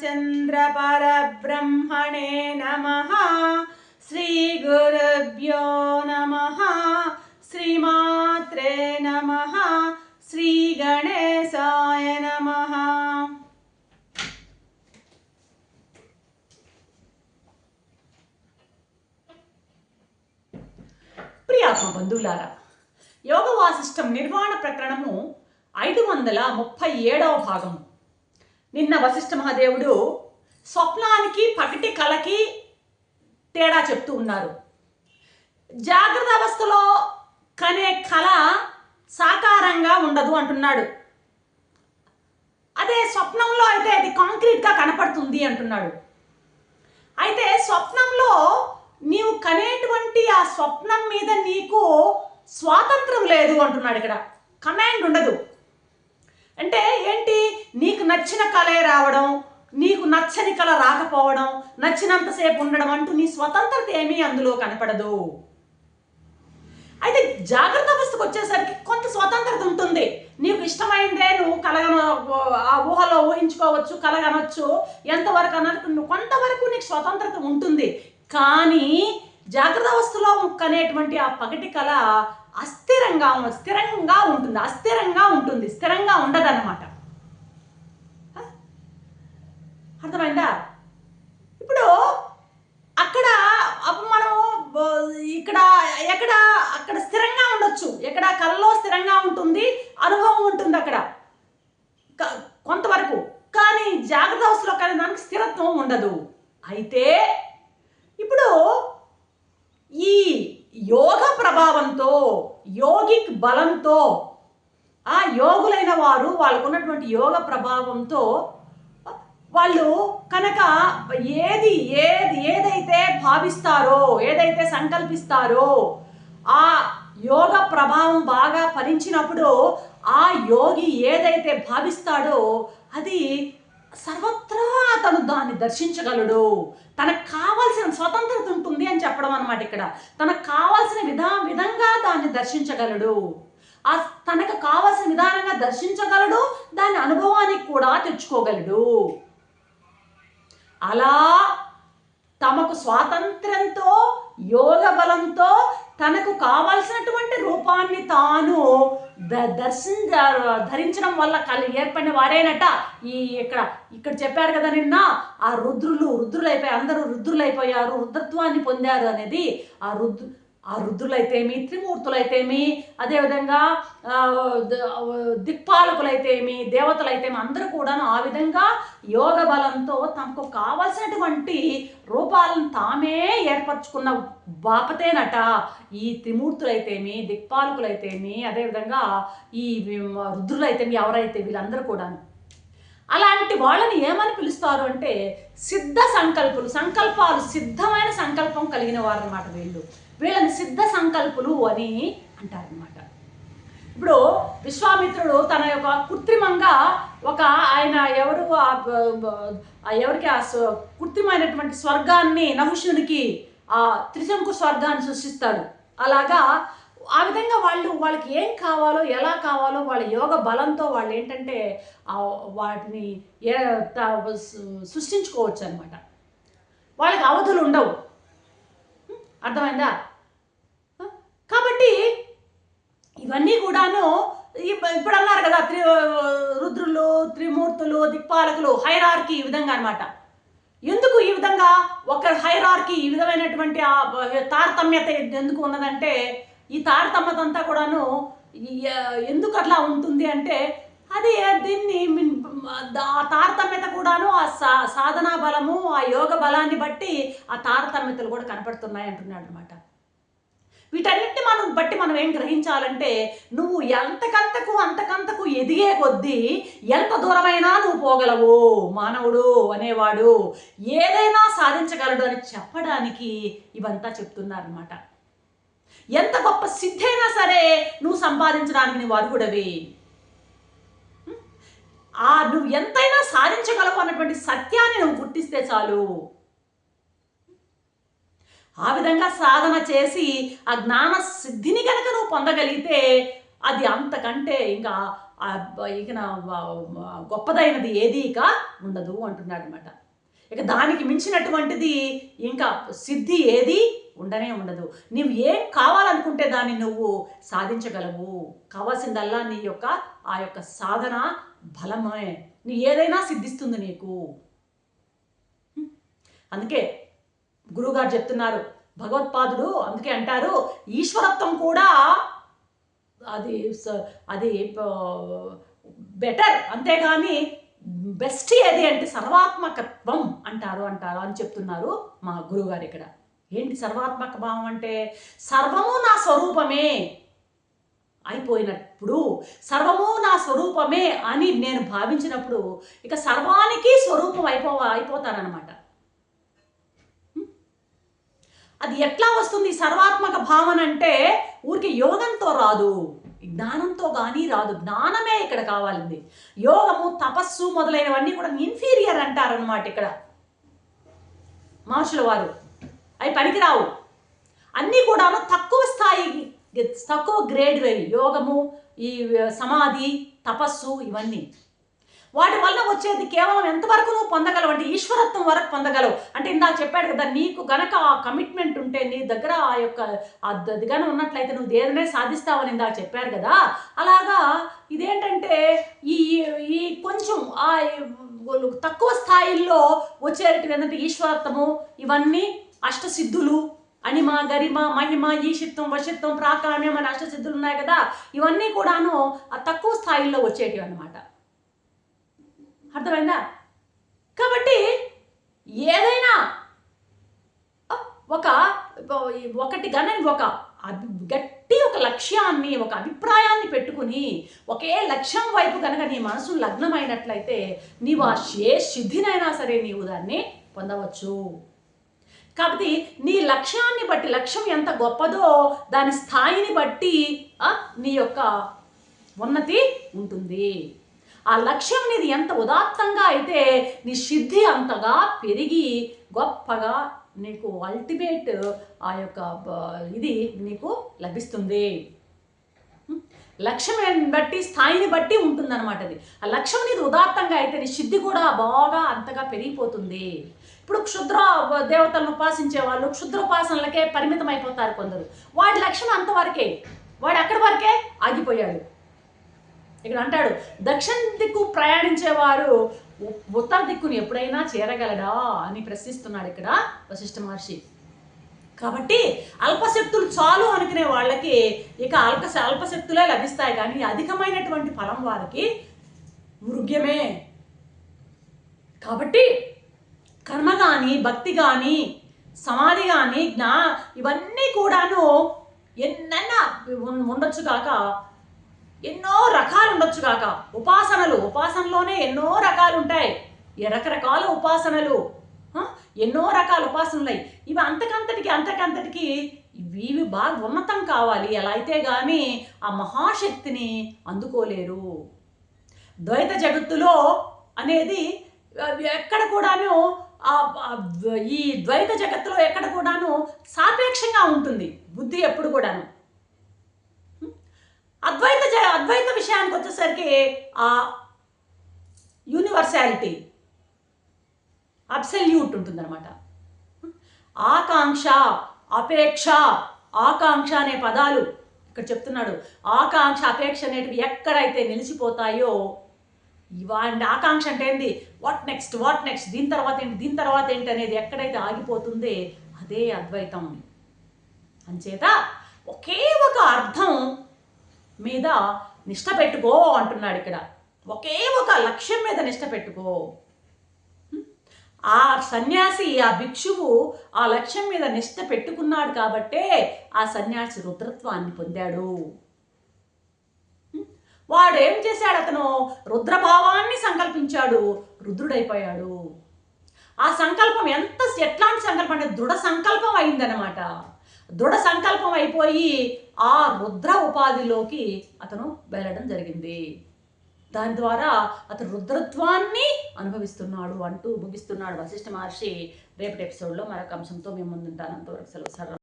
రామచంద్ర పరబ్రహ్మణే నమః. శ్రీ గురుభ్యో నమః. శ్రీమాత్రే నమః. శ్రీ గణేశాయ నమః. ప్రియాత్మ బంధువులారా, యోగ వాసిష్టం నిర్వాణ ప్రకరణము 537వ భాగము. నిన్న వశిష్ఠ మహాదేవుడు స్వప్నానికి పగటి కళకి తేడా చెప్తూ ఉన్నారు. జాగ్రత్త అవస్థలో కనే కళ సాకారంగా ఉండదు అంటున్నాడు. అదే స్వప్నంలో అయితే అది కాంక్రీట్గా కనపడుతుంది అంటున్నాడు. అయితే స్వప్నంలో నీవు కనేటువంటి ఆ స్వప్నం మీద నీకు స్వాతంత్రం లేదు అంటున్నాడు. ఇక్కడ కమాండ్ ఉండదు. అంటే ఏంటి, నీకు నచ్చిన కళే రావడం, నీకు నచ్చని కళ రాకపోవడం, నచ్చినంతసేపు ఉండడం అంటూ నీ స్వతంత్రత ఏమీ అందులో కనపడదు. అయితే జాగ్రత్త అవస్థకు వచ్చేసరికి కొంత స్వతంత్రత ఉంటుంది. నీకు ఇష్టమైందే నువ్వు ఆ ఊహలో ఊహించుకోవచ్చు, కలగనొచ్చు, ఎంతవరకు అన్నట్టు కొంతవరకు నీకు స్వతంత్రత ఉంటుంది. కానీ జాగ్రత్త అవస్థలో కనేటువంటి ఆ పగటి కళ స్థిరంగా ఉంటుంది, స్థిరంగా ఉండదన్నమాట. అర్థమైందా? ఇప్పుడు అక్కడ మనం అక్కడ స్థిరంగా ఉండొచ్చు, ఎక్కడ కళలో స్థిరంగా ఉంటుంది, అనుభవం ఉంటుంది అక్కడ కొంతవరకు. కానీ జాగ్రత్త అవస్థలో కానీ దానికి స్థిరత్వం ఉండదు. అయితే ఇప్పుడు ఈ యోగ ప్రభావంతో, యోగిక్ బలంతో, ఆ యోగులైన వారు వాళ్ళకున్నటువంటి యోగ ప్రభావంతో వాళ్ళు కనుక ఏదైతే భావిస్తారో, ఏదైతే సంకల్పిస్తారో, ఆ యోగ ప్రభావం బాగా ఫలించినప్పుడు ఆ యోగి ఏదైతే భావిస్తాడో అది సర్వత్రా అతను దాన్ని దర్శించగలడు. తనకు కావాల్సిన స్వతంత్రత ఉంటుంది అని చెప్పడం అన్నమాట. ఇక్కడ తనకు కావాల్సిన విధంగా దాన్ని దర్శించగలడు. తనకు కావాల్సిన విధానంగా దర్శించగలడు, దాని అనుభవానికి కూడా తెచ్చుకోగలడు. అలా తమకు స్వాతంత్ర్యంతో, యోగ బలంతో తనకు కావాల్సినటువంటి రూపాన్ని తాను ధరించడం వల్ల ఏర్పడిన వారేనట ఇక్కడ చెప్పారు కదా నిన్న, ఆ రుద్రులైపోయారు, అందరూ రుద్రులైపోయారు, రుద్రత్వాన్ని పొందారు అనేది. ఆ రుద్రులైతేమి, త్రిమూర్తులైతేమి, అదేవిధంగా దిక్పాలకులైతేమి, దేవతలైతేమి అందరూ కూడాను ఆ విధంగా యోగ బలంతో తమకు కావలసినటువంటి రూపాలను తామే ఏర్పరచుకున్న బాపతేనట ఈ త్రిమూర్తులైతేమి, దిక్పాలకులైతేమి, అదేవిధంగా ఈ రుద్రులైతేమి, ఎవరైతే వీళ్ళందరూ కూడాను. అలాంటి వాళ్ళని ఏమని పిలుస్తారు అంటే సిద్ధ సంకల్పాలు సిద్ధమైన సంకల్పం కలిగిన వారు అన్నమాట. వీళ్ళని సిద్ధ సంకల్పులు అని అంటారనమాట. ఇప్పుడు విశ్వామిత్రుడు తన యొక్క కృత్రిమంగా ఆయన ఎవరికి ఆ కృత్రిమైనటువంటి స్వర్గాన్ని, నహుషునికి ఆ త్రిశంకు స్వర్గాన్ని సృష్టిస్తాడు. అలాగా ఆ విధంగా వాళ్ళకి ఏం కావాలో, ఎలా కావాలో వాళ్ళ యోగ బలంతో వాళ్ళు ఏంటంటే వాటిని సృష్టించుకోవచ్చు అనమాట. వాళ్ళకి అవధులు ఉండవు. అర్థమైందా? కాబట్టి ఇవన్నీ కూడాను ఇప్పుడు అన్నారు కదా, రుద్రులు, త్రిమూర్తులు, దిక్పాలకులు, హైరార్కీ ఈ విధంగా అనమాట. ఎందుకు ఈ విధంగా ఒక హైరార్కీ, ఈ విధమైనటువంటి ఆ తారతమ్యత ఎందుకు ఉన్నదంటే, ఈ తారతమ్యత అంతా కూడాను ఎందుకు అట్లా ఉంటుంది అంటే దీన్ని ఆ తారతమ్యత కూడాను ఆ సాధనా బలము, ఆ యోగ బలాన్ని బట్టి ఆ తారతమ్యతలు కూడా కనపడుతున్నాయి అంటున్నాడు అనమాట. వీటన్నిటిని బట్టి మనం ఏం గ్రహించాలంటే, నువ్వు అంతకంతకు ఎదిగే కొద్దీ ఎంత దూరమైనా నువ్వు పోగలవు. మానవుడు అనేవాడు ఏదైనా సాధించగలడు అని చెప్పడానికి ఇవంతా చెప్తున్నారనమాట. ఎంత గొప్ప సిద్ధైనా సరే నువ్వు సంపాదించడానికి నువ్వు అర్హుడవి. నువ్వు ఎంతైనా సాధించగలవు అన్నటువంటి సత్యాన్ని నువ్వు గుర్తిస్తే చాలు. ఆ విధంగా సాధన చేసి ఆ జ్ఞాన సిద్ధిని కనుక నువ్వు పొందగలిగితే అది అంతకంటే ఇంకా ఇక గొప్పదైనది ఏది ఇక ఉండదు అంటున్నాడు అనమాట. ఇక దానికి మించినటువంటిది ఇంకా సిద్ధి ఏది ఉండనే ఉండదు. నువ్వు ఏం కావాలనుకుంటే దాన్ని నువ్వు సాధించగలవు. కావాల్సిందల్లా నీ యొక్క ఆ యొక్క సాధన బలమే. నీ ఏదైనా సిద్ధిస్తుంది నీకు. అందుకే గురువుగారు చెప్తున్నారు, భగవత్పాదుడు అందుకే అంటారు, ఈశ్వరత్వం కూడా అది అది బెటర్, అంతేగాని బెస్ట్ ఏది అంటే సర్వాత్మకత్వం అంటారు అని చెప్తున్నారు మా గురువుగారు ఇక్కడ. ఏంటి సర్వాత్మక భావం అంటే? సర్వము నా స్వరూపమే అయిపోయినప్పుడు, సర్వము నా స్వరూపమే అని నేను భావించినప్పుడు ఇక సర్వానికి స్వరూపం అయిపోతానన్నమాట. అది ఎట్లా వస్తుంది సర్వాత్మక భావన అంటే? ఊరికి యోగంతో రాదు, జ్ఞానంతో కానీ రాదు. జ్ఞానమే ఇక్కడ కావాలింది. యోగము, తపస్సు మొదలైనవన్నీ కూడా ఇన్ఫీరియర్ అంటారనమాట ఇక్కడ మహర్షుల వారు. అవి పనికిరావు. అన్నీ కూడాను తక్కువ స్థాయి, తక్కువ గ్రేడ్ వేవి. యోగము, ఈ సమాధి, తపస్సు ఇవన్నీ వాటి వల్ల వచ్చేది కేవలం ఎంతవరకు నువ్వు పొందగలవు అంటే ఈశ్వరత్వం వరకు పొందగలవు. అంటే ఇందాక చెప్పాడు కదా, నీకు గనక ఆ కమిట్మెంట్ ఉంటే, నీ దగ్గర ఆ యొక్క అదిగానే ఉన్నట్లయితే నువ్వు ఏదైనా సాధిస్తావని ఇందాక చెప్పారు కదా. అలాగా ఇదేంటంటే ఈ ఈ కొంచెం ఆ తక్కువ స్థాయిల్లో వచ్చేటివి ఏంటంటే ఈశ్వరత్వము, ఇవన్నీ అష్టసిద్ధులు, అనిమ, గరిమ, మహిమ, ఈశిత్వం, వశిత్వం, ప్రాకామ్యం అని అష్టసిద్ధులు ఉన్నాయి కదా. ఇవన్నీ కూడాను ఆ తక్కువ స్థాయిల్లో వచ్చేటివి అన్నమాట. అర్థమైందా? కాబట్టి ఏదైనా ఒకటి గనని గట్టి ఒక లక్ష్యాన్ని, ఒక అభిప్రాయాన్ని పెట్టుకుని ఒకే లక్ష్యం వైపు కనుక నీ మనసు లగ్నమైనట్లయితే నీవు ఆ సిద్ధినైనా సరే నీవు దాన్ని పొందవచ్చు. కాబట్టి నీ లక్ష్యాన్ని బట్టి, లక్ష్యం ఎంత గొప్పదో దాని స్థాయిని బట్టి నీ యొక్క ఉన్నతి ఉంటుంది. ఆ లక్ష్యం నీది ఎంత ఉదాత్తంగా అయితే నీ సిద్ధి అంతగా పెరిగి గొప్పగా నీకు అల్టిమేట్ ఆ యొక్క ఇది నీకు లభిస్తుంది. లక్ష్యం బట్టి, స్థాయిని బట్టి ఉంటుందన్నమాట అది. ఆ లక్ష్యం నీది ఉదాత్తంగా అయితే నీ సిద్ధి కూడా బాగా అంతగా పెరిగిపోతుంది. ఇప్పుడు క్షుద్ర దేవతలను ఉపాసించే వాళ్ళు క్షుద్రోపాసనలకే పరిమితం అయిపోతారు కొందరు. వాడి లక్ష్యం అంతవరకే, వాడు అక్కడి వరకే ఆగిపోయాడు. ఇక్కడ అంటాడు, దక్షిణ దిక్కు ప్రయాణించేవారు ఉత్తర దిక్కుని ఎప్పుడైనా చేరగలడా అని ప్రశ్నిస్తున్నాడు ఇక్కడ వశిష్ఠ మహర్షి. కాబట్టి అల్పశక్తులు చాలు అనుకునే వాళ్ళకి ఇక అల్పశక్తులే లభిస్తాయి, కానీ అధికమైనటువంటి ఫలం వారికి మృగ్యమే. కాబట్టి కర్మ కానీ, భక్తి కానీ, సమాధి కానీ, ఇవన్నీ కూడాను ఎన్నైనా ఉండొచ్చు కాక, ఎన్నో రకాలు ఉండొచ్చు కాక, ఉపాసనలోనే ఎన్నో రకాలు ఉంటాయి. రకరకాల ఉపాసనలు, ఎన్నో రకాల ఉపాసనలు. ఇవి అంతకంతటికి ఇవి బాగా ఉన్నతం కావాలి. అలా అయితే కానీ ఆ మహాశక్తిని అందుకోలేరు. ద్వైత జగత్తులో అనేది ఎక్కడ కూడాను ఈ ద్వైత జగత్తులో ఎక్కడ కూడాను సాపేక్షంగా ఉంటుంది బుద్ధి ఎప్పుడు కూడాను. అద్వైత విషయానికి వచ్చేసరికి ఆ యూనివర్సాలిటీ, అబ్సల్యూట్ ఉంటుందన్నమాట. ఆకాంక్ష, అపేక్ష, ఆకాంక్ష అనే పదాలు ఇక్కడ చెప్తున్నాడు. ఆకాంక్ష, అపేక్ష అనేటివి ఎక్కడైతే నిలిచిపోతాయో, ఇవాంటి ఆకాంక్ష అంటే ఏంది, వాట్ నెక్స్ట్, దీని తర్వాత ఏంటి అనేది ఎక్కడైతే ఆగిపోతుందే అదే అద్వైతం. అంచేత ఒకే ఒక అర్థం మీద నిష్ట పెట్టుకో అంటున్నాడు ఇక్కడ. ఒకే ఒక లక్ష్యం మీద నిష్ట పెట్టుకో. ఆ సన్యాసి, ఆ భిక్షువు ఆ లక్ష్యం మీద నిష్ట పెట్టుకున్నాడు కాబట్టే ఆ సన్యాసి రుద్రత్వాన్ని పొందాడు. వాడు ఏం చేశాడు, అతను రుద్రభావాన్ని సంకల్పించాడు, రుద్రుడైపోయాడు. ఆ సంకల్పం ఎట్లాంటి సంకల్పం అంటే దృఢ సంకల్పం అయిందనమాట. దృఢ సంకల్పం అయిపోయి ఆ రుద్ర ఉపాధిలోకి అతను వెళ్ళడం జరిగింది. దాని ద్వారా అతను రుద్రత్వాన్ని అనుభవిస్తున్నాడు అంటూ ముగిస్తున్నాడు వశిష్ఠ మహర్షి. రేపటి ఎపిసోడ్లో మరొక అంశంతో మేము ముందుంటాను. అంతవరకు సెలవు.